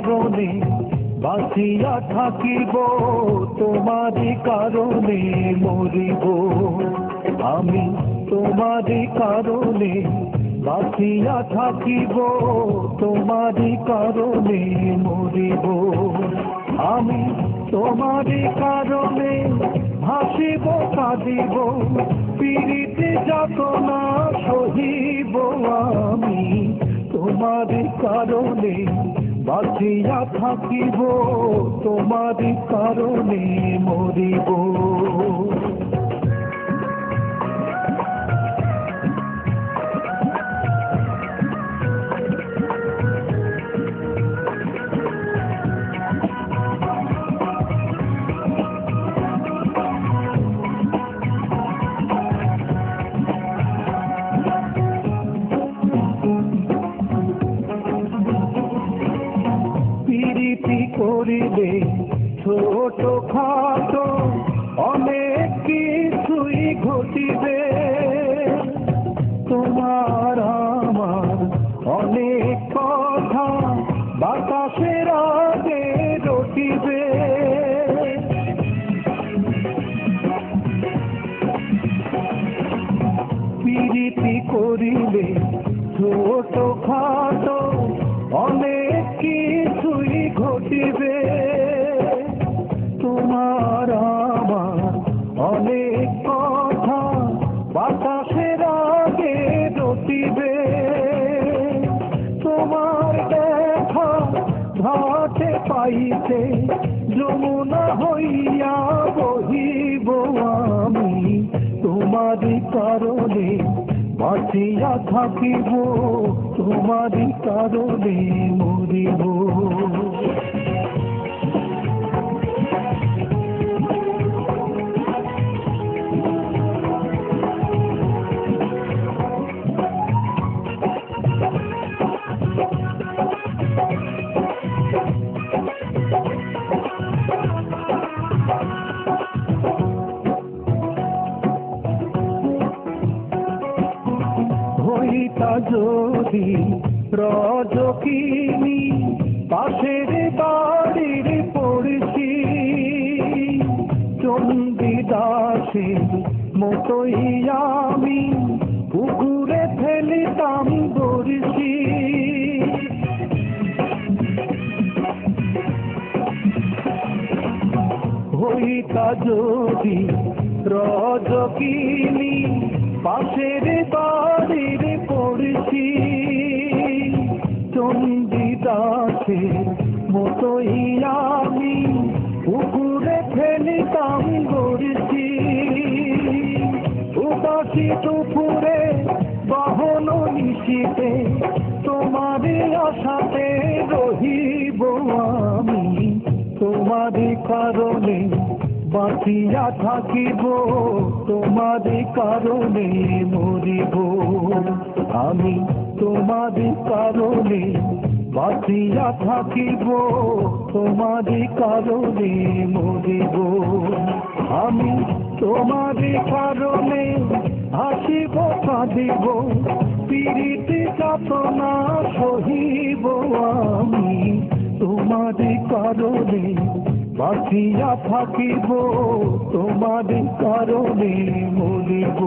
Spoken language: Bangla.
কারণে বাঁচিয়া থাকিব, তোমারই কারণে মরিব। আমি তোমারই কারণে বাঁচিয়া থাকিব, তোমারই কারণে মরিব। আমি তোমারই কারণে হাসিব কাঁদিব, পীড়িতে যাতনা সহিব। আমি তোমারই কারণে বাঁচিয়া থাকিব, তোমারই কারণে মরিব। করিলে ছোট খাটো অনেক কিছুই ঘটিবে, তোমার আমার অনেক কথা বাতাসের আগে রটিবে। প্রীতি করিলে ছোট খাটো অনেক কিছুই ঘটিবে, তোমার আমার অনেক কথা বাতাসের আগে রটিবে। তোমার দেখা ঘাটে পাইতে যমুনা হইয়া বহিব। আমি তোমারই কারণে বাঁচিয়া থাকিব, তোমারই কারণে মরিব। হইতা যদি রজকিনী পাশের বাড়ির পড়ছি, চণ্ডীদাসের মতোই আমি পুকুরে ফেলিতাম বড়শি। হইতা যদি রজকিনী পাশের বাড়ির পড়ছি, চণ্ডীদাসের মতোই আমি পুকুরে ফেলিতাম বড়শি। উদাসী দুপুরে বাহন নিশীতে তোমারই আশাতে রহিব। আমি তোমারই কারণে বাঁচিয়া থাকিব, তোমারই কারণে মরিব। আমি তোমারই কারণে বাঁচিয়া থাকিব, তোমারই কারণে মরিব। আমি তোমারই কারণে হাসিব কাঁদিব, পীড়িতে যাতনা সহিব। আমি তোমারই কারণে বাঁচিয়া থাকিব, তোমারই কারণে মরিব।